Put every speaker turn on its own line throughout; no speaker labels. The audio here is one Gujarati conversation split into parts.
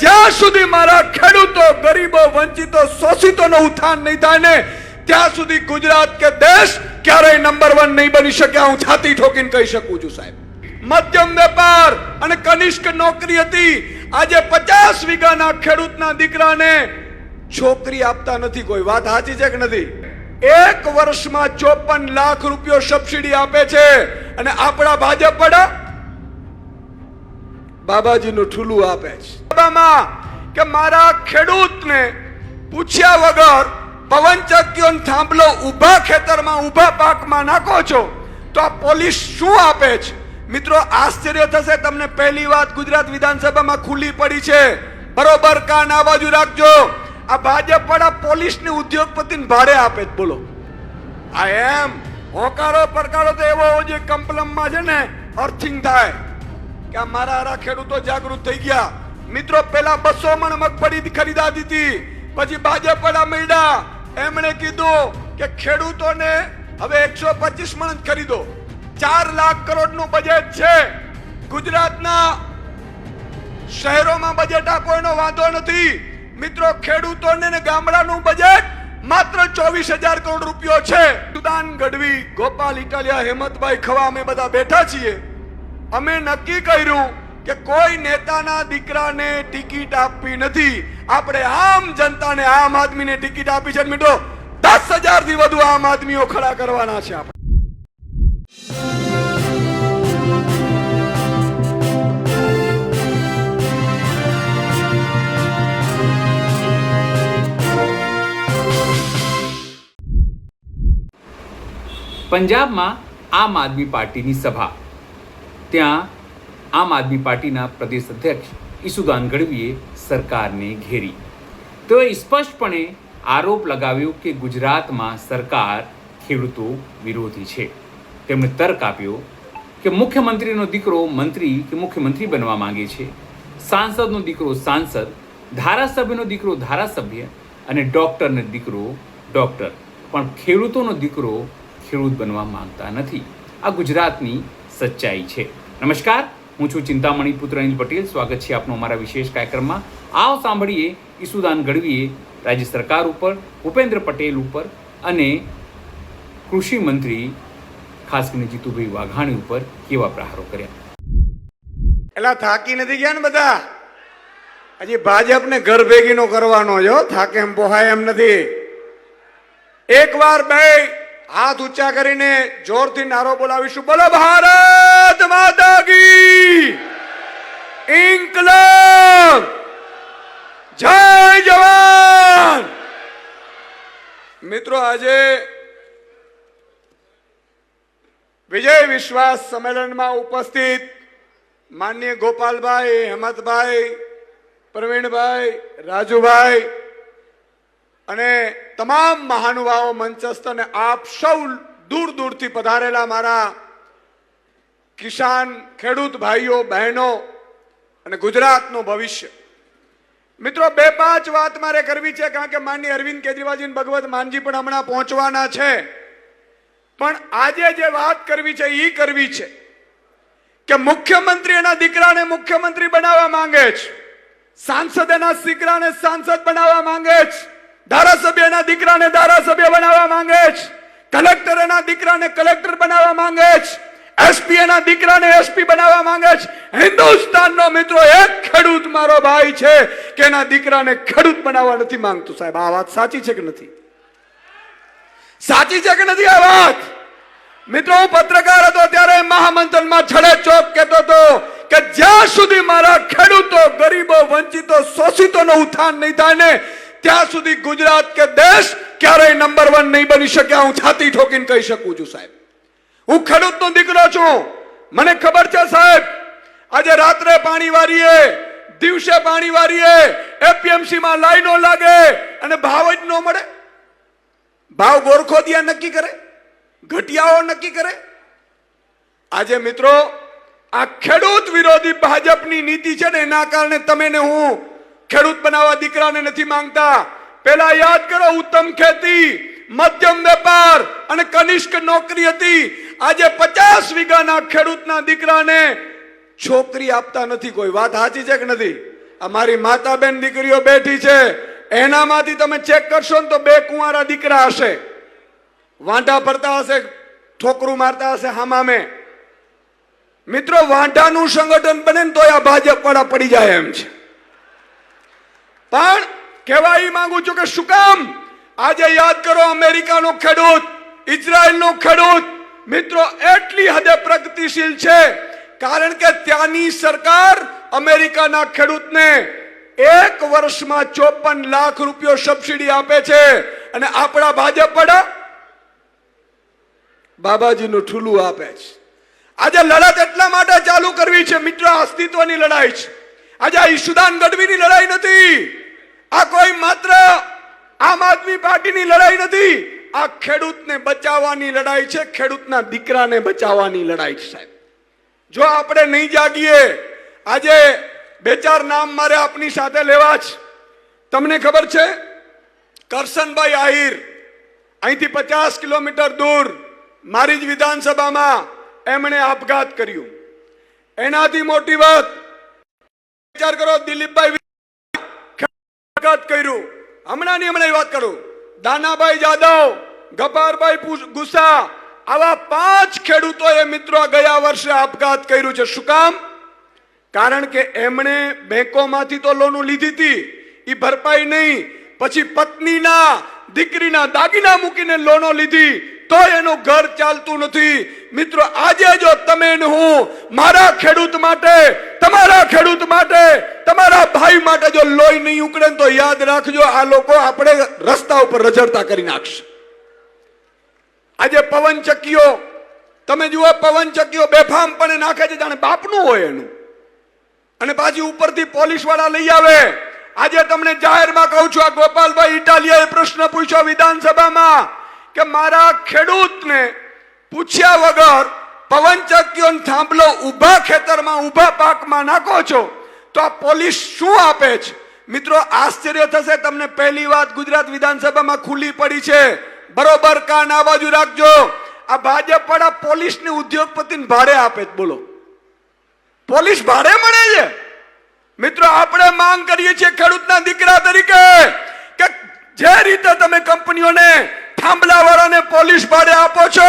જ્યાં સુધી મારા ખેડૂતો, ગરીબો, વંચિતો, શોષિતોનું ઉત્થાન નહીં થાય ને ત્યાં સુધી ગુજરાત કે દેશ ક્યારેય નંબર 1 નહીં બની શકે. હું છાતી ઠોકીને કહી શકું છું સાહેબ. મધ્યમ વેપાર અને કનિષ્ક નોકરી હતી. આજે 50 વીઘાના ખેડૂતના દીકરાને છોકરી આપતા નથી કોઈ. વાત સાચી છે કે નથી? એક વર્ષમાં 54 લાખ રૂપિયા સબસિડી આપે છે અને આપણા ભાજપ વાળા બાબાજીનું ઠુલું આપે છે કે મારા ખેડૂતને પૂછ્યા વગર પવનચક્કીઓ થાંભલો ઉભા ખેતરમાં ઉભા પાકમાં નાખો છો તો આ પોલીસ શું આપે છે? મિત્રો આશ્ચર્ય થશે તમને. પહેલી વાત ગુજરાત વિધાનસભામાં ખુલ્લી પડી છે. બરોબર કાન આ બાજુ રાખજો. આ ભાજપ વાળા પોલીસને ઉદ્યોગપતિને ભાડે આપે. બોલો આ એમ હોકારો પડકારો તો એવો જે કમ્પલમમાં છે ને અર્થિંગ થાય કે આ મારા ખેડૂતો જાગૃત થઈ ગયા. મિત્રો પેલા 200 મણ મગફળી ખરીદાતી હતી, પછી ભાજપ વાળા મળ્યા, એમણે કીધું કે ખેડૂતોને હવે 125 મણ જ ખરીદો. 4 લાખ કરોડનું બજેટ છે. ગુજરાતના શહેરોમાં બજેટ આપો એનો વાંધો નથી. મિત્રો ખેડૂતોને ને ગામડાનું બજેટ માત્ર 24,000 કરોડ રૂપિયો છે. સુદાન ગઢવી, ગોપાલ ઇટાલિયા, હેમંતભાઈ ખવા અમે બધા બેઠા છીએ. અમે નક્કી કર્યું કે કોઈ નેતાના દીકરાને ટિકિટ આપવી નથી. આપણે આમ જનતાને, આમ આદમીને ટિકિટ આપી છે. મિત્રો 10,000 થી વધુ આમ આદમીઓ ખડા કરવાના છે. આપણે
પંજાબમાં આમ આદમી પાર્ટીની સભા. ત્યાં આમ આદમી પાર્ટીના પ્રદેશ અધ્યક્ષ ઈસુદાન ગઢવીએ સરકારને ઘેરી. તેઓએ સ્પષ્ટપણે આરોપ લગાવ્યો કે ગુજરાતમાં સરકાર ખેડૂતો વિરોધી છે. તેમણે તર્ક આપ્યો કે મુખ્યમંત્રીનો દીકરો મંત્રી કે મુખ્યમંત્રી બનવા માંગે છે, સાંસદનો દીકરો સાંસદ, ધારાસભ્યનો દીકરો ધારાસભ્ય અને ડોક્ટરનો દીકરો ડોક્ટર, પણ ખેડૂતોનો દીકરો ખેડૂત બનવા માંગતા નથી. આ ગુજરાતની સચ્ચાઈ છે. નમસ્કાર, હું છું ચિંતામણી પુત્ર અનિલ પટેલ. સ્વાગત છે આપનું અમારા વિશેષ કાર્યક્રમમાં. આવો સાંભળીએ ઈસુદાન ગઢવીએ રાજ્ય સરકાર ઉપર, ભૂપેન્દ્ર પટેલ ઉપર અને કૃષિ મંત્રી ખાસ કરીને જીતુભાઈ વાઘાણી ઉપર કેવા પ્રહારો કર્યા.
એલા થાકી નથી ગયા ને બધા? હજી ભાજપને ઘર ભેગીનો કરવાનો જો. થાકે એમ પોહાય એમ નથી. એકવાર બે હાથ ઊંચા કરીને જોરથી નારો બોલાવીશું. બોલો ભારત માતા કી ઇન્કલાબ, જય જવાન. મિત્રો આજે વિજય વિશ્વાસ સંમેલનમાં ઉપસ્થિત માનનીય ગોપાલભાઈ, હેમંતભાઈ, પ્રવીણભાઈ, રાજુભાઈ અને તમામ મહાનુભાવો મંચસ્થ અને આપ સૌ દૂર દૂરથી પધારેલા મારા કિસાન ખેડૂત ભાઈઓ બહેનો અને ગુજરાતનું ભવિષ્ય. મિત્રો 2-5 વાત મારે કરવી છે, કારણ કે માનનીય અરવિંદ કેજરીવાલજી અને ભગવત માનજી પણ હમણાં પહોંચવાના છે. પણ આજે જે વાત કરવી છે એ કરવી છે કે મુખ્યમંત્રી એના દીકરાને મુખ્યમંત્રી બનાવવા માંગે છે, સાંસદ એના દીકરાને સાંસદ બનાવવા માંગે છે, ધારાસભ્ય એના દીકરાને ધારાસભ્ય બનાવવા માંગે છે, કલેક્ટર એના દીકરાને કલેક્ટર બનાવવા માંગે છે, એસપી એના દીકરાને એસપી બનાવવા માંગે છે. હિન્દુસ્તાનનો મિત્રો એક ખેડૂત મારો ભાઈ છે કે એના દીકરાને ખેડૂત બનાવવા નથી માંગતું. સાહેબ આ વાત સાચી છે કે નથી? સાચી છે કે નથી આ વાત? મિત્રો હું પત્રકાર હતો ત્યારે મહામંથનમાં છડે ચોક કહેતો હતો કે જ્યાં સુધી મારા ખેડૂતો, ગરીબો, વંચિતો, શોષિતોનું ઉત્થાન નહીં થાય ને ત્યાં સુધી ગુજરાત કે દેશ ક્યારેય નંબર 1 નહીં બની શકે. હું છાતી ઠોકીને કહી શકું છું સાહેબ. હું ખેડૂતનો દીકરો છું. મને ખબર છે સાહેબ, આજે રાત્રે પાણી વારીએ, દિવસે પાણી વારીએ, એપીએમસી માં લાઈનો લાગે અને ભાવ જ ન મળે. ભાવ ગોરખોદિયા નક્કી કરે, ઘટિયાઓ નક્કી કરે. આજે મિત્રો આ ખેડૂત વિરોધી ભાજપની નીતિ છે ને એના કારણે તમે ને હું ખેડૂત બનાવવા દીકરાને નથી માંગતા. પેલા યાદ કરો, ઉત્તમ ખેતી, મધ્યમ વેપાર અને કનિષ્ક નોકરી હતી. આજે 50 વીઘાના ખેડૂતના દીકરાને છોકરી આપતા નથી કોઈ. વાત સાચી છે કે નથી? અમારી માતા બેન દીકરીઓ બેઠી છે, એનામાંથી તમે ચેક કરશો ને તો 2 કુંવારા દીકરા હશે, વાંઢા ફરતા હશે, ઠોકરું મારતા હશે હામામે. મિત્રો, વાંઢાનું સંગઠન બને ને તો આ ભાજપ વાળા પડી જાય એમ છે. પણ કહેવા એ માંગુ છું કે શું કામ આજે યાદ કરો અમેરિકાનો ખેડૂત, ઇઝરાયલનો ખેડૂત મિત્રો એટલી હદે પ્રગતિશીલ છે કારણ કે ત્યાંની સરકાર અમેરિકાના ખેડૂતને 1 વર્ષમાં 54 લાખ રૂપિયા સબસિડી આપે છે, અને આપણા ભાજપ વાળા બાબાજીનું ઠુલું આપે છે. આજે લડત એટલા માટે ચાલુ કરવી છે મિત્રો, અસ્તિત્વની લડાઈ છે. આજે આ ઈશુદાન ગઢવીની લડાઈ નથી, આ કોઈ માત્ર આમ આદમી પાર્ટીની લડાઈ નથી, આ ખેડૂતને બચાવવાની લડાઈ છે, ખેડૂતના દીકરાને બચાવવાની લડાઈ છે સાહેબ. જો આપણે નહીં જાગીએ, આજે 2-4 નામ મારે આપની સાથે લેવા છે. તમને ખબર છે કરશનભાઈ આહિર અહીંથી 50 કિલોમીટર દૂર મારી જ વિધાનસભામાં એમણે આપઘાત કર્યું. એનાથી મોટી વાત વિચાર કરો, દિલીપભાઈ આપઘાત કર્યું. હમણાં વાત કરું, દાનાભાઈ જાદવ, ગબ્બારભાઈ ગુસ્સા, આવા 5 ખેડૂતોએ મિત્રો ગયા વર્ષે આપઘાત કર્યું છે. શું કામ? કારણ કે એમણે બેંકોમાંથી તો લોન લીધી હતી, એ ભરપાઈ નહીં, પછી પત્નીના દીકરીના દાગીના મૂકીને લોનો લીધી, તો એનું ઘર ચાલતું નથી. મિત્રો, આજે જો તમે ને હું મારા ખેડૂત માટે, તમારા ખેડૂત માટે, તમારા ભાઈ માટે જો લોહી નહીં ઉકળે તો યાદ રાખજો, આ લોકો આપણે રસ્તા ઉપર રઝળતા કરી નાખશે. આજે પવનચક્કીઓ તમે જુઓ, પવનચક્કીઓ બેફામપણે નાખે છે જાણે બાપનું હોય એનું, અને પાછી ઉપરથી પોલીસ વાળા લઈ આવે. આજે તમને જાહેરમાં કહું છું, આ ગોપાલભાઈ ઇટાલિયાએ પ્રશ્ન પૂછ્યો વિધાનસભામાં કે મારા ખેડૂતને પૂછ્યા વગર પવનચક્કીઓનો થાંભલો ઊભા ખેતરમાં ઊભા પાકમાં નાખો છો, તો આ પોલીસ શું આપે છે? મિત્રો, આશ્ચર્ય થશે તમને. પહેલી વાત ગુજરાત વિધાનસભામાં ખુલ્લી પડી છે, બરોબર કાન આ બાજુ રાખજો. આ ભાજપ વાળા પોલીસને ઉદ્યોગપતિને ભાડે આપે છે. બોલો, પોલીસ ભાડે મળે છે? મિત્રો, આપણે માંગ કરીએ છીએ ખેડૂતના દીકરા તરીકે કે જે રીતે તમે કંપનીઓને, થાંભલા વાળાને પોલીસ ભાડે આપો છો,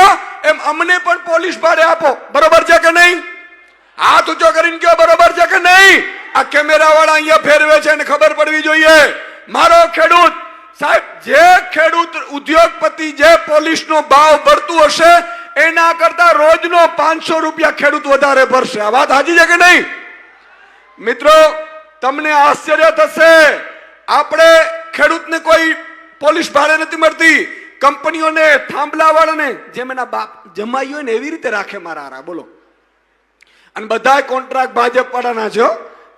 એમ અમને પણ પોલીસ ભાડે આપો. બરોબર છે કે નહીં? હાથ ઊંચો કરીને કહો, બરોબર છે કે નહીં? આ કેમેરા વાળા અહીંયા ફેરવે છે અને ખબર પડવી જોઈએ. મારો ખેડૂત સાહેબ, જે ખેડૂત ઉદ્યોગપતિ જે પોલીસનો ભાવ ભરતું હશે એના કરતા રોજનો 500 રૂપિયા ખેડૂત વધારે ભરશે. આ વાત સાચી છે કે નહીં? મિત્રો, તમને આશ્ચર્ય થશે, આપણે ખેડૂતને કોઈ પોલીસ ભાડે નથી મળતી, કંપનીઓને, થાંભલા વાળાને જેમ એના બાપ જમાઈ હોય ને એવી રીતે રાખે મારા હારા. બોલો, અને બધા કોન્ટ્રાક્ટ ભાજપ વાળાના છે.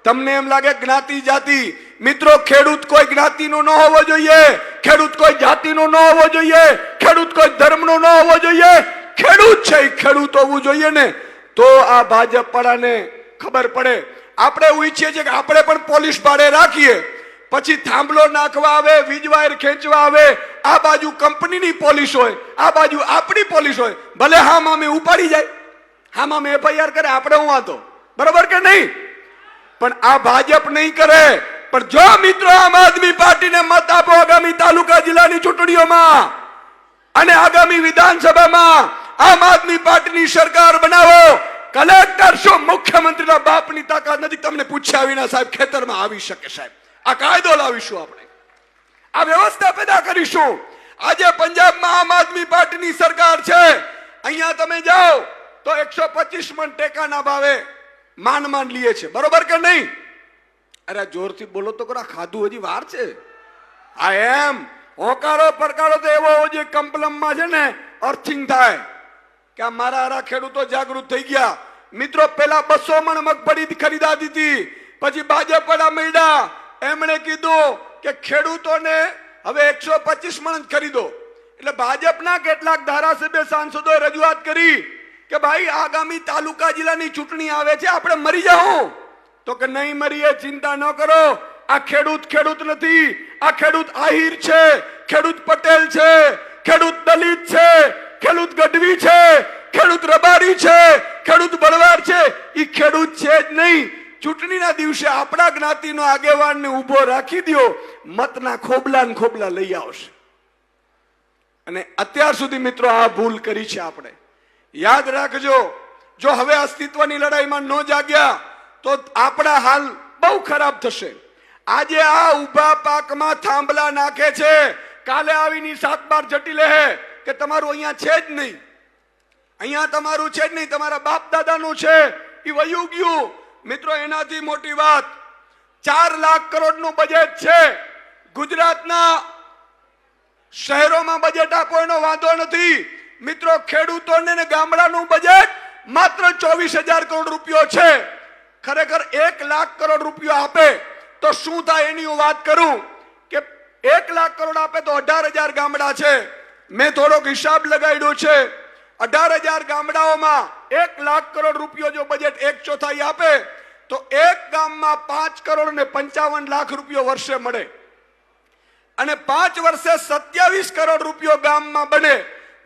તમને એમ લાગે જ્ઞાતિ જાતિ, મિત્રો, ખેડૂત કોઈ જ્ઞાતિનો ન હોવો જોઈએ, ખેડૂત કોઈ જાતિનો ન હોવો જોઈએ, ખેડૂત કોઈ ધર્મનો ન હોવો જોઈએ. ખેડૂત છે એ ખેડૂત હોવું જોઈએ ને, તો આ ભાજપ વાળાને ખબર પડે. આપણે એવું ઈચ્છીએ છીએ કે આપણે પણ પોલીસ ભાડે રાખીએ, પછી થાંભલો નાખવા આવે, વીજ વાયર ખેંચવા આવે, આ બાજુ કંપનીની પોલીસ હોય, આ બાજુ આપણી પોલીસ હોય. ભલે હા મામે ઉપાડી જાય, હા મામે FIR કરે, આપણે હું વાંધો. બરોબર કે નહીં? પણ આ ભાજપ નહીં કરે. પણ જો મિત્રો આમ આદમી પાર્ટીને મત આપો આગામી તાલુકા જિલ્લાની ચૂંટણીઓમાં અને આગામી વિધાનસભામાં આમ આદમી પાર્ટીની સરકાર બનાવો, કલેક્ટર શું મુખ્યમંત્રીના બાપની તાકાત નથી, તમને પૂછ્યા વિના સાહેબ ખેતરમાં આવી શકે. સાહેબ, આ કાયદો લાવીશું, આપણે આ વ્યવસ્થા પેદા કરીશું. આજે પંજાબમાં આમ આદમી પાર્ટીની સરકાર છે, અહીંયા તમે જાઓ તો 125 મણ ટેકાના ભાવે માંડ લીએ છે. બરોબર કે નહીં? અરે જોરથી બોલો તો ખરા, ખાધું હજી વાર છે. આ એમ હોકારો પડકારો તો એવો જે કમ્પલમમાં છે ને અર્થિંગ થાય કે આ મારા હારા ખેડૂતો જાગૃત થઈ ગયા. મિત્રો, પેલા 200 મણ મગફળી ખરીદાતી હતી, પછી ભાજપ વાળા મળ્યા, એમણે કીધું કે ખેડૂતોને હવે 125 મણ જ ખરીદો. એટલે ભાજપના કેટલાક ધારાસભ્ય સાંસદોએ રજૂઆત કરી કે ભાઈ આગામી તાલુકા જિલ્લાની ચૂંટણી આવે છે, આપણે મરી જાઓ. તો કે નહીં મરીએ, ચિંતા ન કરો. આ ખેડૂત નથી, આ ખેડૂત આહિર છે, ખેડૂત પટેલ છે, ખેડૂત દલિત છે, ખેડૂત ગઢવી છે, ખેડૂત રબારી છે, ખેડૂત બળવાડ છે. એ ખેડૂત છે જ નહીં. ચૂંટણીના દિવસે આપણા જ્ઞાતિનો આગેવાનને ઊભો રાખી દ્યો, મતના ખોબલા ને ખોબલા લઈ આવશે. અને અત્યાર સુધી મિત્રો આ ભૂલ કરી છે આપણે. યાદ રાખજો, જો હવે અસ્તિત્વની લડાઈમાં ન જાગ્યા તો આપણા હાલ બહુ ખરાબ થશે. આજે આ ઊભા પાકમાં થાંભલા નાખે છે, કાલે આવીની 7-12 જટી લે કે તમારું અહીંયા છે જ નહીં, અહીંયા તમારું છે જ નહીં, તમારા બાપ દાદાનું છે, એ વયું ગયું. મિત્રો એનાથી મોટી વાત 4 લાખ કરોડનું બજેટ છે. ગુજરાતના શહેરોમાં બજેટ આપો એનો વાંધો નથી મિત્રો, ખેડૂતોને ને ગામડાનું બજેટ માત્ર 24,000 કરોડ રૂપિયો છે. ખરેખર 1 લાખ કરોડ રૂપિયો આપે તો શું થાય એની હું વાત કરું કે 1 લાખ કરોડ આપે તો 18,000 ગામડા છે. મેં થોડોક હિસાબ લગાડ્યો છે. 18,000 ગામડાઓમાં 1 લાખ કરોડ રૂપિયો જો બજેટ 1/4 આપે તો એક ગામમાં 5 કરોડ ને 55 લાખ રૂપિયો વર્ષે મળે, અને 5 વર્ષે 27 કરોડ રૂપિયો ગામમાં બને.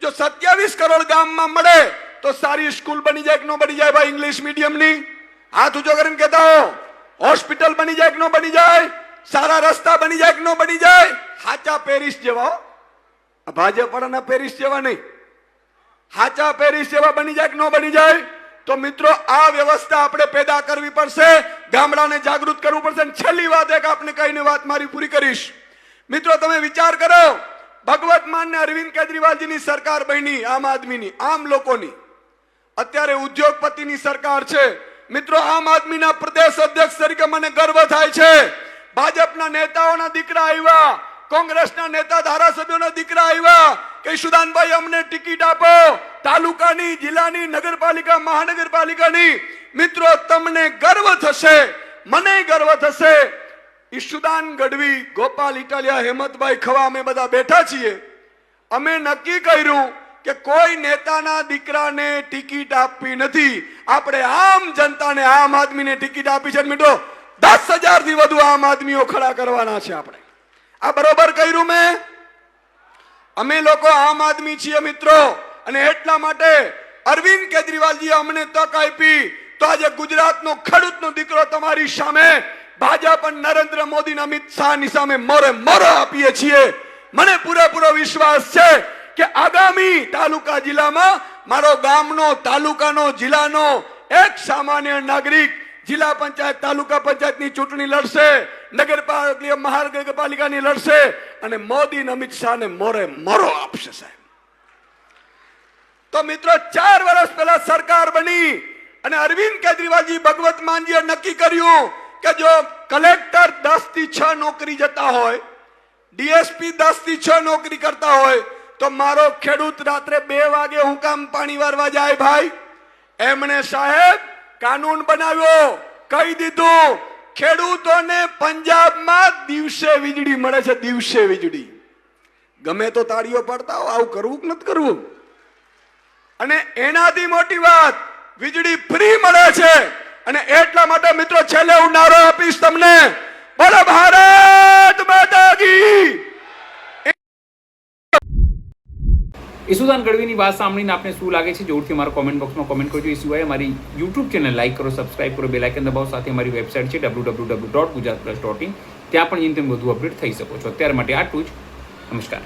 જો 27 કરોડ ગામમાં મળે તો સારી સ્કૂલ બની જાય કે ન બની જાય ભાઈ? ઇંગ્લિશ મીડિયમની હાથ ઊંચો કરીને કહેતા હો. હોસ્પિટલ બની જાય કે ન બની જાય? સારા રસ્તા બની જાય કે ન બની જાય? હાચા પેરિસ જેવા, ભાજપ વાળાના પેરિસ જેવા નહીં, હાચા પેરિસ જેવા બની જાય કે ન બની જાય? તો મિત્રો આ વ્યવસ્થા આપણે પેદા કરવી પડશે, ગામડાને જાગૃત કરવું પડશે. છેલ્લી વાત એક આપને કહીને વાત મારી પૂરી કરીશ. મિત્રો તમે વિચાર કરો, ભગવત માન ને અરવિંદ કેજરીવાલજીની સરકાર બની, આમ આદમીની, આમ લોકોની. અત્યારે ઉદ્યોગપતિની સરકાર છે. મિત્રો આમ આદમીના પ્રદેશ અધ્યક્ષ તરીકે મને ગર્વ થાય છે. ભાજપના નેતાઓના દીકરા આવ્યા, કોંગ્રેસના નેતા ધારાસભ્યોના દીકરા આવ્યા કે ઈશુદાનભાઈ અમને ટિકિટ આપો, તાલુકાની, જિલ્લાની, નગરપાલિકા, મહાનગરપાલિકાની. મિત્રો તમને ગર્વ થશે, મને ગર્વ થશે. ઈશુદાન ગઢવી, ગોપાલ ઇટાલિયા, હેમંતભાઈ ખવા, અમે બધા બેઠા છીએ. અમે નક્કી કર્યું કે કોઈ નેતાના દીકરાને ટિકિટ આપવી નથી, આપણે આમ જનતાને, આમ આદમીને ટિકિટ આપી છે. મિત્રો 10,000 થી વધુ આમ આદમીઓ ખડા કરવાના છે આપણે. આ બરોબર કર્યું મેં? અમે લોકો આમ આદમી છીએ મિત્રો, અને એટલા માટે અરવિંદ કેજરીવાલજી અમને તક આપી તો આજે ગુજરાતનો ખેડૂતનો દીકરો તમારી સામે ભાજપ અને નરેન્દ્ર મોદી, અમિત શાહની સામે મોરે મોરો આપીએ છીએ. મને પૂરેપૂરો વિશ્વાસ છે કે આગામી તાલુકા જિલ્લામાં મારો ગામનો, તાલુકાનો, જિલ્લાનો એક સામાન્ય નાગરિક જિલ્લા પંચાયત, તાલુકા પંચાયતની ચૂંટણી લડશે, નગરપાલિકા, મહાનગરપાલિકાની લડશે, અને મોદી અને અમિત શાહને મોરે મોરો આપશે સાહેબ. તો મિત્રો 4 વર્ષ પહેલા સરકાર બની અને અરવિંદ કેજરીવાલજી, ભગવત માનજીએ નક્કી કર્યું કે જો કલેક્ટર 10 થી 6 નોકરી જતા હોય, ડીએસપી 10 થી 6 નોકરી કરતા હોય, તો મારો ખેડૂત રાત્રે 2 વાગે હું કામ પાણી વારવા જાય ભાઈ? એમણે સાહેબ કાનૂન બનાવ્યો, કહી દીધું ખેડૂતોને પંજાબમાં દિવસે વીજળી મળે છે, દિવસે વીજળી. ગમે તો તાળીઓ પાડતા હો, આવું કરવું કે નથી કરવું? અને એનાથી મોટી વાત, વીજળી ફ્રી મળે છે. અને એટલા માટે મિત્રો છેલ્લે હું નારો આપીશ તમને, બોલો ભારત માતા કી.
ઈશુદાન ગઢવીની વાત સાંભળીને આપને શું લાગે છે જરૂરથી અમારા કોમેન્ટ બોક્સમાં કોમેન્ટ કરજો. એ સિવાય અમારી યુટ્યુબ ચેનલ લાઈક કરો, સબસ્ક્રાઇબ કરો, બેલ આઇકન દબાવો. સાથે અમારી વેબસાઇટ છે www.gujaratplus.in, ત્યાં પણ જેમ તેમ વધુ અપડેટ થઈ શકો છો. અત્યાર માટે આટલું જ. નમસ્કાર.